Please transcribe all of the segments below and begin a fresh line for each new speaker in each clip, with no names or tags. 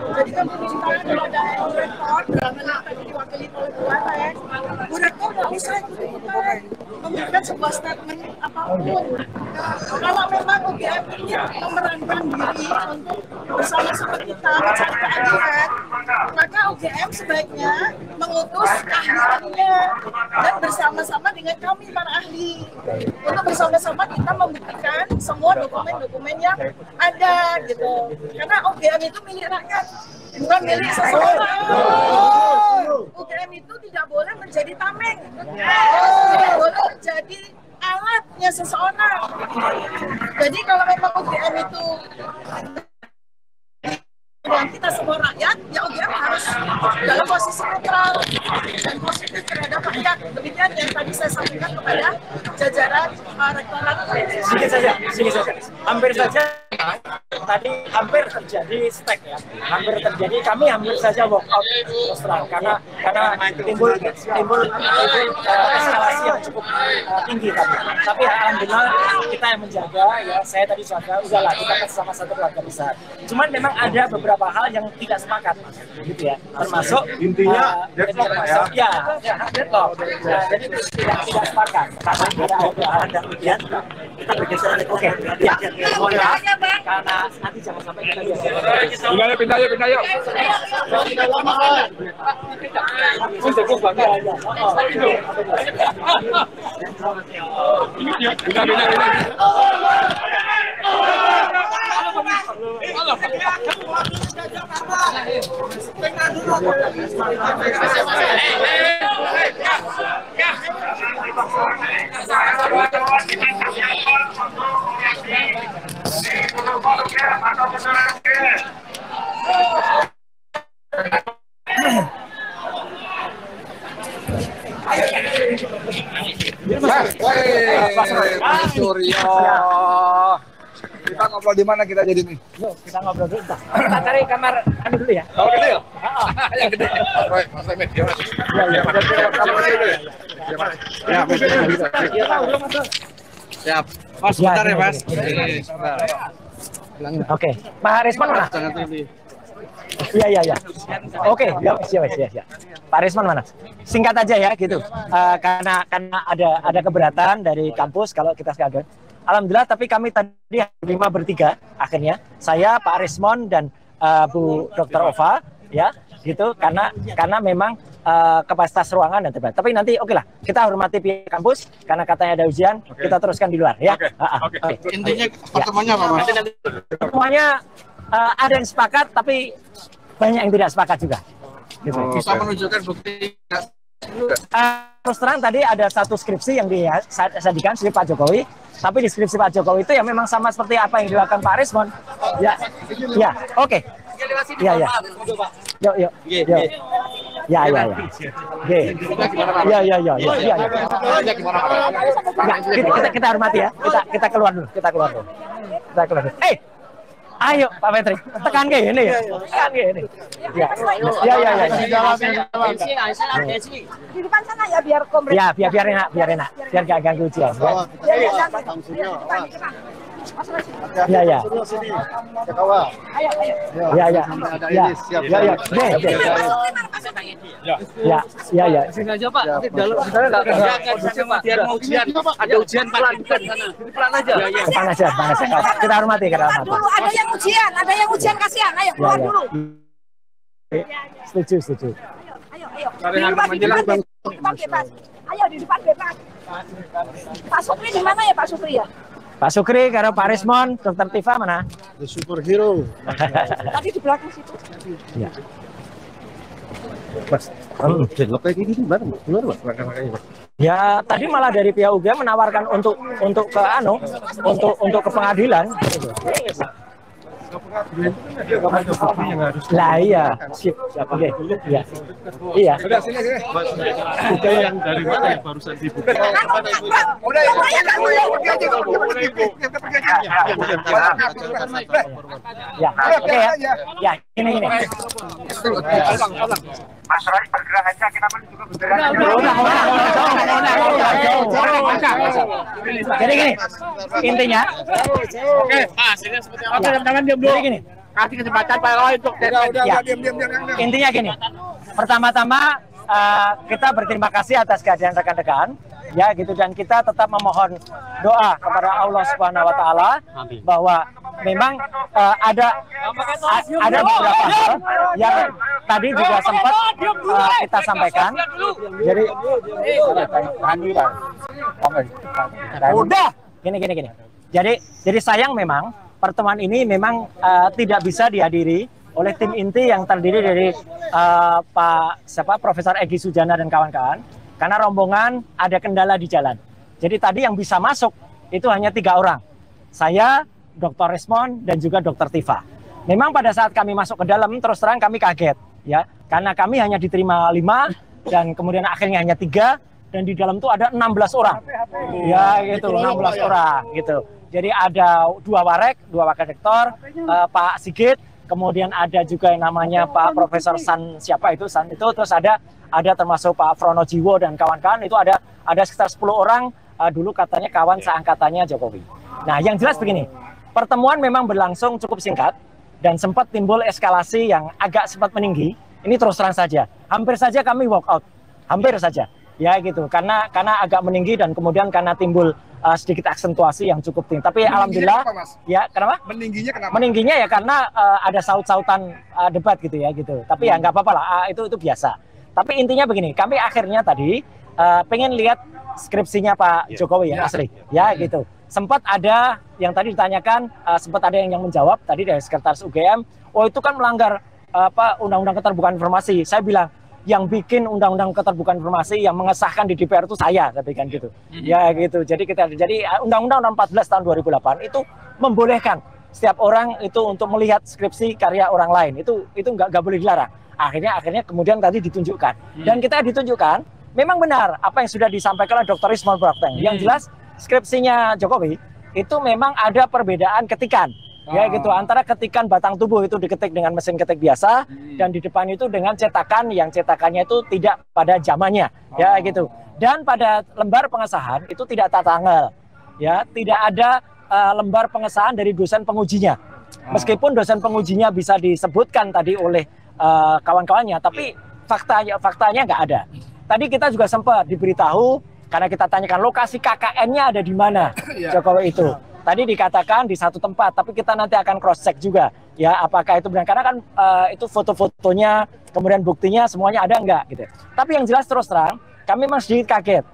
Jadi kami minta kepada rektor, tadi diwakili oleh Bu Watek, Bu Rektor nggak usah ikut-ikutan memberikan sebuah statement apapun. Kalau memang UGM ini memerankan diri untuk bersama-sama kita mencari keadilan, maka UGM sebaiknya mengutus ahli-ahlinya dan bersama-sama dengan kami para ahli untuk bersama-sama kita membuktikan semua dokumen-dokumen yang ada gitu. Karena UGM itu milik rakyat, bukan milik seseorang. UGM itu tidak boleh menjadi tameng, tidak boleh menjadi alatnya seseorang. Jadi kalau memang UGM itu dan kita semua rakyat, ya UGM harus dalam posisi netral dan positif terhadap rakyat. Demikian yang tadi saya sampaikan kepada jajaran rektorat.
Sedikit saja. Hampir saja tadi hampir terjadi stek ya. Kami hampir saja walk out terus terang karena timbul eskalasi yang cukup tinggi tadi. Tapi alhamdulillah kita yang menjaga ya. Saya tadi sudah udahlah kita kan sama satu keluarga besar. Cuman memang ada beberapa hal yang tidak sepakat gitu ya, termasuk
intinya deadlock ya.
Deadlock. Jadi tidak sepakat karena ada kemudian kita bergeser. Oke, ya. Karena nanti jangan sampai kita
Pindah yuk. Kita ngobrol di mana kita jadi nih?
Yuk, kita ngobrol dulu. Kita cari kamar dulu ya.
Kalau gede ya?
Yang gede.
Baik, Mas Emit. Siap. Mas, sebentar ya, Mas.
Oke, Pak Harisman mana? Iya. Oke, siap. Pak Harisman mana? Singkat aja ya gitu. Karena ada keberatan dari kampus kalau kita sekalian. Alhamdulillah, tapi kami tadi 5 bertiga akhirnya. Saya, Pak Harisman dan Bu Dr. Ova ya gitu karena memang kapasitas ruangan dan terbatas. Tapi nanti oke lah, kita hormati pihak kampus karena katanya ada ujian, kita teruskan di luar ya.
Oke. Intinya pertemuannya apa, Mas?
Semuanya ada yang sepakat tapi banyak yang tidak sepakat juga. Gitu.
Bisa menunjukkan bukti.
Terus terang tadi ada satu skripsi yang disajikan skripsi Pak Jokowi, tapi di skripsi Pak Jokowi itu ya memang sama seperti apa yang dilakukan Pak Harisman. Ya, oke. Ya. Yuk. Ya. Kita hormati ya. Kita keluar dulu. Ayo Pak Petri, tekan kayak ini. Ya.
Di depan sana ya biar kompleks.
Ya, biar enak, biar gak ganggu ujian. Ya. Ya.
Sini aja Pak, nanti dalam nggak biar mau ujian, ada ujian pelan aja.
Depan aja. Kita hormati.
Dulu ada yang ujian kasihan, ayo keluar dulu.
Setuju.
Ayo. Di depan bebas. Ayo di depan bebas. Pak Sukri di mana ya Pak Sukri ya?
Pak Sukri, karo Pak Harisman, Dr. Tifa mana?
The superhero.
Tadi di belakang situ.
Ya.
Mas, kalau deadlock kayak gini gimana? Benar, Mas?
Ya, tadi malah dari pihak UGM menawarkan untuk ke pengadilan. Lah iya, sip. Oke. Iya.
Udah sini.
Buka yang dari mana yang barusan dibuka?
Udah
Ya, oke ya. Ya, ini.
Mas Roy bergerak aja, kita menuju ke bundaran.
Jadi gini, intinya.
Oke, Mas, ini seperti apa? Oke, teman-teman diam dulu.
Jadi gini.
Kasih kesempatan Pak Roy untuk
diam. Intinya gini. Pertama-tama kita berterima kasih atas kehadiran rekan-rekan. Ya gitu, dan kita tetap memohon doa kepada Allah Subhanahu wa taala bahwa memang ada beberapa hal yang tadi juga sempat kita sampaikan. Jadi udah gini. Jadi sayang memang pertemuan ini memang tidak bisa dihadiri oleh tim inti yang terdiri dari Profesor Egy Sujana dan kawan-kawan. Karena rombongan ada kendala di jalan. Jadi tadi yang bisa masuk itu hanya 3 orang. Saya, Dr. Resmond, dan juga Dr. Tifa. Memang pada saat kami masuk ke dalam, terus terang kami kaget. Ya, karena kami hanya diterima 5, dan kemudian akhirnya hanya 3, dan di dalam itu ada 16 orang. Ya gitu, 16 orang. Gitu. Jadi ada 2 wakil rektor, Pak Sigit, kemudian ada juga yang namanya Pak Profesor San itu, terus ada termasuk Pak Frono Jiwo dan kawan-kawan, itu ada sekitar 10 orang dulu katanya kawan seangkatannya Jokowi. Nah, yang jelas begini, pertemuan memang berlangsung cukup singkat dan sempat timbul eskalasi yang agak sempat meninggi. Ini terus terang saja, hampir saja kami walk out, hampir saja. Ya gitu, karena agak meninggi dan kemudian karena timbul sedikit aksentuasi yang cukup tinggi. Tapi alhamdulillah,
kenapa, Mas?
Ya kenapa?
Meningginya kenapa?
Meningginya ya karena ada saut-sautan debat gitu ya gitu. Tapi ya nggak apa-apa lah, itu biasa. Tapi intinya begini, kami akhirnya tadi pengen lihat skripsinya Pak Jokowi ya, asli. Ya gitu. Sempat ada yang tadi ditanyakan, sempat ada yang menjawab tadi dari Sekretaris UGM, oh itu kan melanggar Undang-Undang Keterbukaan Informasi. Saya bilang, yang bikin Undang-Undang Keterbukaan Informasi yang mengesahkan di DPR itu saya bilang gitu. Ya gitu. Jadi Undang-Undang 14 tahun 2008 itu membolehkan setiap orang itu untuk melihat skripsi karya orang lain. Itu nggak boleh dilarang. Akhirnya kemudian tadi ditunjukkan. Dan kita ditunjukkan memang benar apa yang sudah disampaikan oleh Dr. Ismail Brokteng. Yang jelas skripsinya Jokowi itu memang ada perbedaan ketikan. Ya gitu, antara ketikan batang tubuh itu diketik dengan mesin ketik biasa dan di depan itu dengan cetakan yang cetakannya itu tidak pada zamannya. Ya gitu. Dan pada lembar pengesahan itu tidak tata tanggal. Ya, tidak ada lembar pengesahan dari dosen pengujinya. Meskipun dosen pengujinya bisa disebutkan tadi oleh kawan-kawannya, tapi faktanya nggak ada. Tadi kita juga sempat diberitahu karena kita tanyakan lokasi KKN-nya ada di mana Jokowi itu. Tadi dikatakan di satu tempat, tapi kita nanti akan cross check juga ya apakah itu benar, karena kan itu foto-fotonya kemudian buktinya semuanya ada enggak gitu. Tapi yang jelas terus terang kami memang sedikit kaget.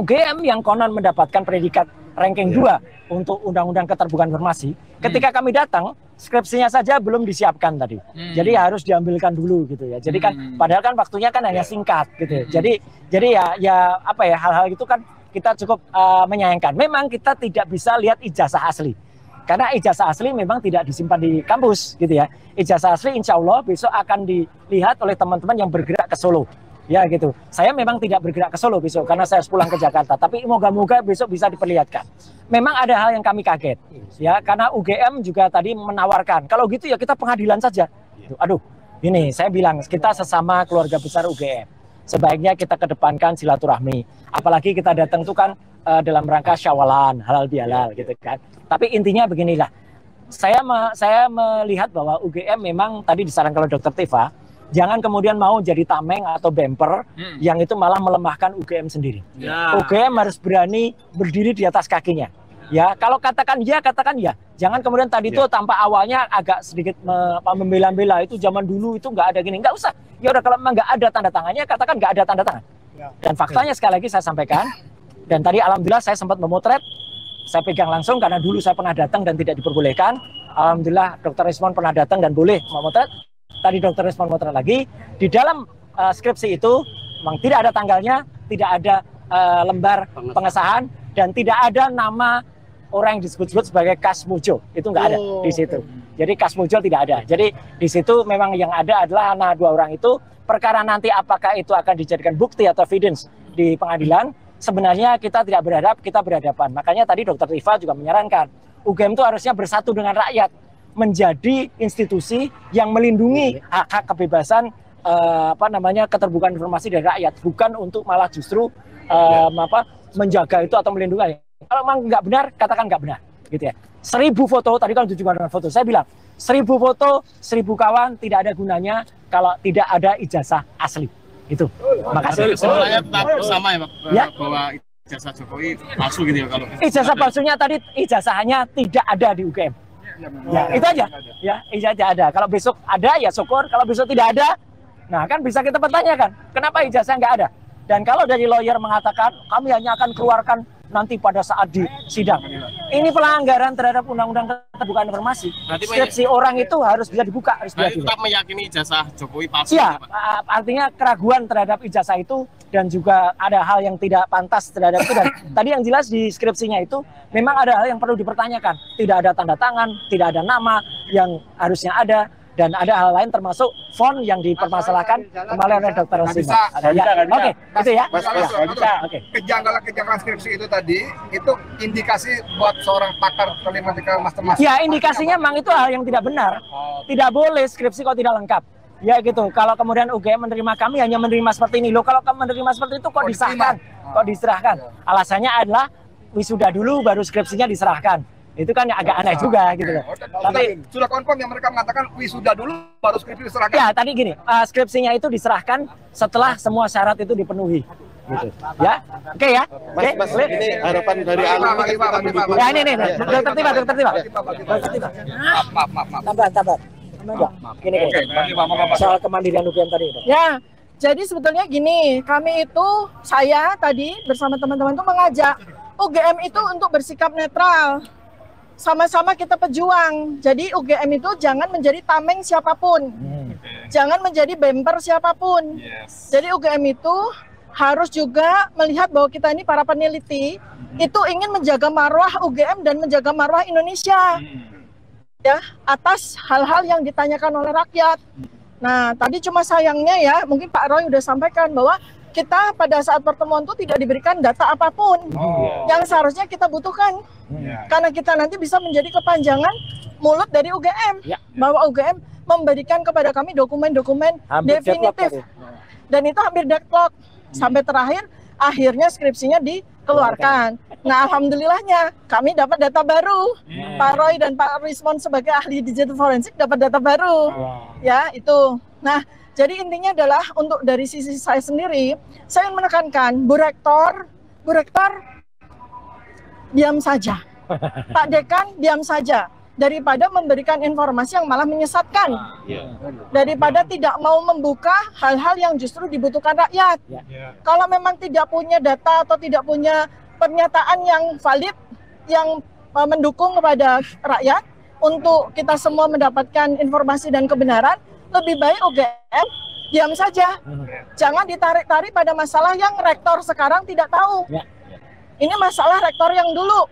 UGM yang konon mendapatkan predikat ranking 2 untuk Undang-Undang Keterbukaan Informasi, ketika kami datang skripsinya saja belum disiapkan tadi. Jadi harus diambilkan dulu gitu ya. Jadi kan padahal kan waktunya kan hanya singkat gitu. Jadi ya apa ya, hal-hal itu kan kita cukup menyayangkan. Memang kita tidak bisa lihat ijazah asli. Karena ijazah asli memang tidak disimpan di kampus gitu ya. Ijazah asli insya Allah besok akan dilihat oleh teman-teman yang bergerak ke Solo. Ya gitu. Saya memang tidak bergerak ke Solo besok karena saya harus pulang ke Jakarta. Tapi moga-moga besok bisa diperlihatkan. Memang ada hal yang kami kaget. Ya, karena UGM juga tadi menawarkan. Kalau gitu ya kita pengadilan saja. Aduh, ini saya bilang kita sesama keluarga besar UGM. Sebaiknya kita kedepankan silaturahmi. Apalagi kita datang itu kan dalam rangka syawalan, halal bihalal gitu kan. Tapi intinya beginilah. Saya melihat bahwa UGM memang tadi disarankan oleh Dr. Tifa, jangan kemudian mau jadi tameng atau bemper yang itu malah melemahkan UGM sendiri. UGM harus berani berdiri di atas kakinya. Ya, kalau katakan ya, katakan ya. Jangan kemudian tadi itu tanpa awalnya agak sedikit membela-bela itu zaman dulu itu nggak ada gini, nggak usah. Ya udah kalau memang nggak ada tanda tangannya, katakan nggak ada tanda tangan. Dan faktanya sekali lagi saya sampaikan. Dan tadi alhamdulillah saya sempat memotret, saya pegang langsung karena dulu saya pernah datang dan tidak diperbolehkan. Alhamdulillah Dr. Resmond pernah datang dan boleh memotret. Tadi Dr. Resmond memotret lagi. Di dalam skripsi itu memang tidak ada tanggalnya, tidak ada lembar pengesahan dan tidak ada nama orang yang disebut-sebut sebagai Kasmujo, itu nggak ada di situ. Jadi Kasmujo tidak ada. Jadi di situ memang yang ada adalah anak 2 orang itu. Perkara nanti apakah itu akan dijadikan bukti atau evidence di pengadilan, sebenarnya kita tidak berhadap, kita berhadapan. Makanya tadi Dr. Tifa juga menyarankan, UGM itu harusnya bersatu dengan rakyat, menjadi institusi yang melindungi hak-hak kebebasan keterbukaan informasi dari rakyat, bukan untuk malah justru menjaga itu atau melindungi. Kalau memang nggak benar, katakan nggak benar, gitu ya. 1000 foto, tadi kan 7 foto, saya bilang 1000 foto, 1000 kawan tidak ada gunanya kalau tidak ada ijazah asli. Itu. Makasih.
Sebenarnya tetap sama ya, Pak,
ya?
bahwa ijazah Jokowi palsu gitu ya kalau.
Ijazah palsunya tadi ijazahnya tidak ada di UGM. Ya, itu aja. Ya, ijazah ada. Kalau besok ada ya syukur, kalau besok tidak ada, nah kan bisa kita pertanyakan, kenapa ijazah nggak ada? Dan kalau dari lawyer mengatakan kami hanya akan keluarkan nanti pada saat di sidang. Ini pelanggaran terhadap Undang-Undang Keterbukaan Informasi. Skripsi orang itu harus bisa dibuka, harus bisa
tetap meyakini ijazah Jokowi palsu.
Iya, artinya keraguan terhadap ijazah itu dan juga ada hal yang tidak pantas terhadap itu. Dan tadi yang jelas di skripsinya itu memang ada hal yang perlu dipertanyakan. Tidak ada tanda tangan, tidak ada nama yang harusnya ada. Dan ada hal lain termasuk font yang dipermasalahkan kembali oleh Dr. Rosima. Oke, itu ya.
Oke. Kejanggalan skripsi itu tadi, itu indikasi buat seorang pakar telematika master.
Ya, indikasinya memang itu hal yang tidak benar. Tidak boleh skripsi kalau tidak lengkap. Ya gitu. Kalau kemudian UGM menerima kami hanya menerima seperti ini. Loh, kalau kamu menerima seperti itu kok disahkan? Kok diserahkan? Alasannya adalah wisuda dulu baru skripsinya diserahkan. Itu kan agak aneh juga gitu loh.
Tapi sudah confirm yang mereka mengatakan wisuda dulu baru skripsi diserahkan.
Ya, tadi gini, skripsinya itu diserahkan setelah semua syarat itu dipenuhi. Gitu. Ya. Oke ya. Oke.
Ini harapan dari
Ya ini. Dokter Tiba. Maaf. Sabar. Gini. Soal kemandirian UGM tadi.
Ya. Jadi sebetulnya gini, kami itu, saya tadi bersama teman-teman itu mengajak UGM itu untuk bersikap netral. Sama-sama kita pejuang. Jadi UGM itu jangan menjadi tameng siapapun. Jangan menjadi bemper siapapun. Jadi UGM itu harus juga melihat bahwa kita ini para peneliti itu ingin menjaga marwah UGM dan menjaga marwah Indonesia. Ya, atas hal-hal yang ditanyakan oleh rakyat. Nah, tadi cuma sayangnya ya, mungkin Pak Roy udah sampaikan bahwa kita pada saat pertemuan itu tidak diberikan data apapun yang seharusnya kita butuhkan. Karena kita nanti bisa menjadi kepanjangan mulut dari UGM. Bahwa UGM memberikan kepada kami dokumen-dokumen definitif. Dan itu hampir deadlock. Sampai terakhir, akhirnya skripsinya dikeluarkan. Nah, alhamdulillahnya kami dapat data baru. Pak Roy dan Pak Rismon sebagai ahli digital forensik dapat data baru. Ya, itu. Nah, jadi intinya adalah untuk dari sisi saya sendiri, saya ingin menekankan, Bu Rektor, diam saja. Pak Dekan, diam saja. Daripada memberikan informasi yang malah menyesatkan. Daripada tidak mau membuka hal-hal yang justru dibutuhkan rakyat. Kalau memang tidak punya data atau tidak punya pernyataan yang valid, yang mendukung kepada rakyat, untuk kita semua mendapatkan informasi dan kebenaran, lebih baik UGM diam saja. Jangan ditarik-tarik pada masalah yang rektor sekarang tidak tahu. Ini masalah rektor yang dulu,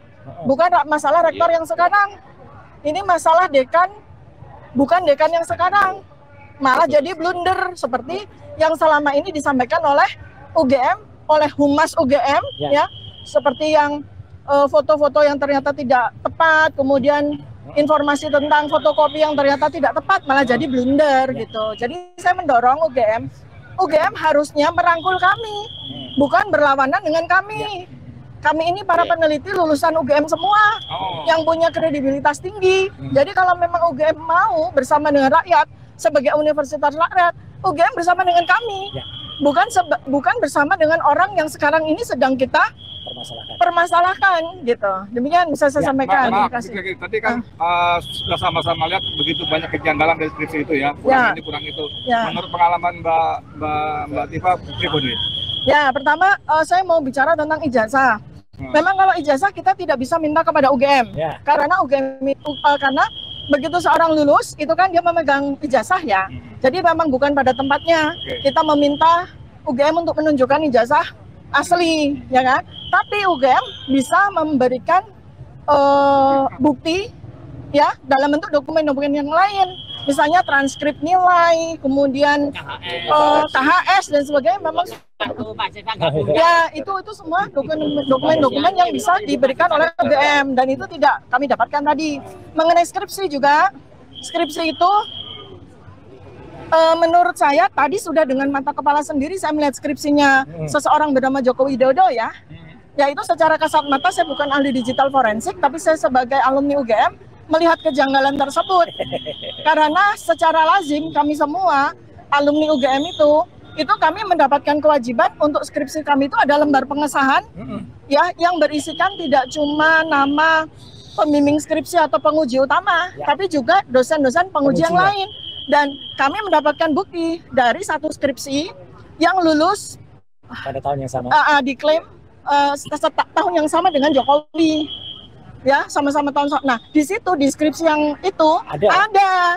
bukan masalah rektor yang sekarang. Ini masalah dekan, bukan dekan yang sekarang. Malah jadi blunder seperti yang selama ini disampaikan oleh UGM, oleh Humas UGM, ya, seperti yang foto-foto yang ternyata tidak tepat, kemudian informasi tentang fotokopi yang ternyata tidak tepat malah jadi blunder gitu. Jadi saya mendorong UGM harusnya merangkul kami, bukan berlawanan dengan kami. Kami ini para peneliti lulusan UGM semua yang punya kredibilitas tinggi. Jadi kalau memang UGM mau bersama dengan rakyat sebagai universitas rakyat, UGM bersama dengan kami, bukan bersama dengan orang yang sekarang ini sedang kita permasalahkan gitu. Demikian bisa saya sampaikan. Terima kasih.
Tadi kan sudah sama-sama lihat begitu banyak kejanggalan dari skripsi itu ya, kurang ini kurang itu. Menurut pengalaman Mbak Tifa, pribadi?
Ya, pertama saya mau bicara tentang ijazah. Memang kalau ijazah kita tidak bisa minta kepada UGM, karena UGM itu karena begitu seorang lulus itu kan dia memegang ijazah ya. Jadi memang bukan pada tempatnya kita meminta UGM untuk menunjukkan ijazah asli, ya kan? Tapi UGM bisa memberikan bukti ya dalam bentuk dokumen-dokumen yang lain, misalnya transkrip nilai, kemudian KHS dan sebagainya. Memang ya itu semua dokumen-dokumen yang bisa diberikan oleh UGM dan itu tidak kami dapatkan tadi. Mengenai skripsi juga, skripsi itu Menurut saya tadi sudah dengan mata kepala sendiri saya melihat skripsinya seseorang bernama Joko Widodo ya. Ya itu secara kasat mata, saya bukan ahli digital forensik, tapi saya sebagai alumni UGM melihat kejanggalan tersebut. Karena secara lazim kami semua alumni UGM itu kami mendapatkan kewajiban untuk skripsi kami itu ada lembar pengesahan ya yang berisikan tidak cuma nama pembimbing skripsi atau penguji utama, tapi juga dosen-dosen penguji yang lain. Dan kami mendapatkan bukti dari satu skripsi yang lulus
pada tahun yang sama.
Diklaim tahun yang sama dengan Jokowi, ya sama-sama tahun. Nah di situ di skripsi yang itu ada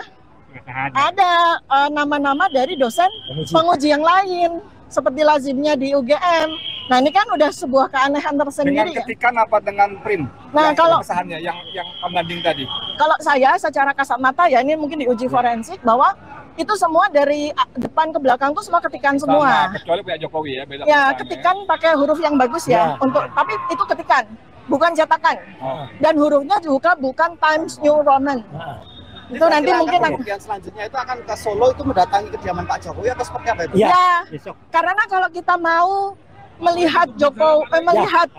nama-nama dari dosen penguji yang lain seperti lazimnya di UGM. Nah ini kan udah sebuah keanehan tersendiri.
Dengan ketikan apa dengan print?
Nah kalau
pengesahannya yang pembanding tadi.
Kalau saya secara kasat mata ya ini mungkin diuji forensik bahwa itu semua dari depan ke belakang tuh semua ketikan semua.
Kecuali punya Jokowi ya, beda.
Ya ketikan pakai huruf yang bagus ya untuk, tapi itu ketikan bukan cetakan. Dan hurufnya juga bukan Times New Roman. Itu nanti mungkin
kemudian selanjutnya itu akan ke Solo itu mendatangi kediaman Pak Jokowi atau seperti apa itu?
Ya, karena kalau kita mau melihat melihat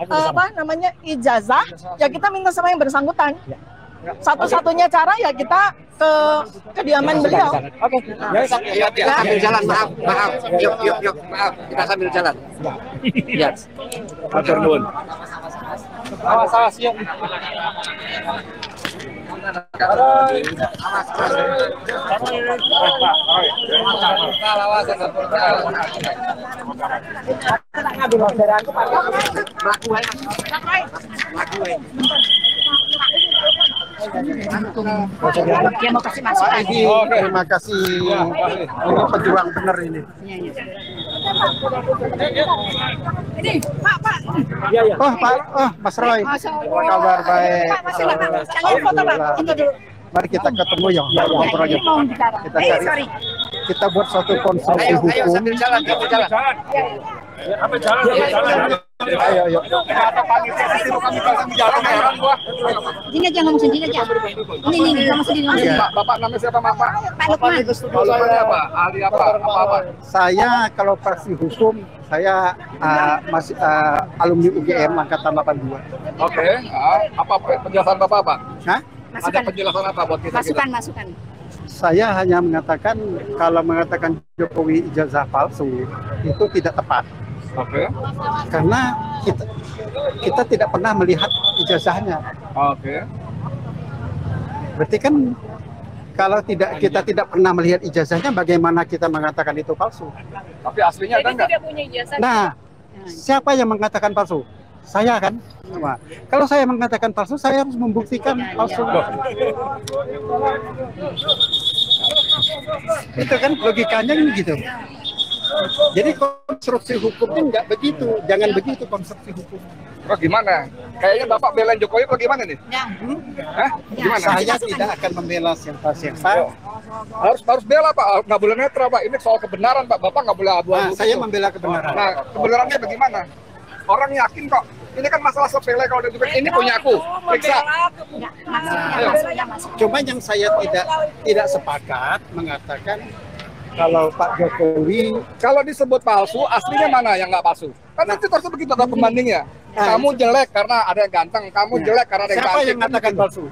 ijazah, ya kita minta sama yang bersangkutan. Satu-satunya cara ya kita ke kediaman beliau.
Oke.
Ya, sambil jalan, maaf. Yuk, maaf. Kita sambil jalan. Ya.
Matur nuwun. Salah siap.
Dia mau kasih masukan.
Terima kasih. Ini pejuang bener ini.
Ini Pak.
Iya.
Oh Pak, Mas Roy. Kabar baik.
Jangan foto Pak. Itu dulu.
Mari kita ketemu ya. Kita cari. Kita buat suatu konstruksi hukum. Ayo sambil jalan. Ayo.
Sini aja ngomong sendiri aja. Ini ngomong sendiri.
Bapak namanya siapa, Bapak?
Pak Lukman.
Apa? Ahli apa?
Saya kalau praksi hukum, saya masih alumni UGM angkatan 82.
Oke. Apa penjelasan Bapak, Pak?
Hah?
Ada penjelasan apa buat kita?
Masukan.
Saya hanya mengatakan kalau mengatakan Jokowi ijazah palsu itu tidak tepat.
Oke.
Karena kita tidak pernah melihat ijazahnya.
Oke.
Berarti kan kalau kita tidak pernah melihat ijazahnya, bagaimana kita mengatakan itu palsu?
Tapi aslinya ada nggak?
Nah, siapa yang mengatakan palsu? Saya kan. Nah, kalau saya mengatakan palsu, saya harus membuktikan palsu. Itu kan logikanya gitu. Jadi konstruksi hukumnya nggak begitu, jangan begitu konstruksi hukum.
Oh gimana? Kayaknya Bapak belain Jokowi apa gimana nih? Gimana?
Saya tidak akan membela siapa.
Harus bela Pak, nggak boleh netral Pak. Ini soal kebenaran Pak, Bapak nggak boleh abu-abu.
Saya membela kebenaran.
Nah, kebenarannya bagaimana? Orang yakin kok. Ini kan masalah sepele kalau udah juga ini punya aku. Periksa.
Cuma yang saya tidak sepakat mengatakan kalau Pak Jokowi,
kalau disebut palsu, aslinya mana yang nggak palsu? Kan nanti terus begitu ada pembandingnya. Kamu jelek karena ada yang ganteng, kamu jelek karena ada yang
siapa
cantik.
yang mengatakan palsu?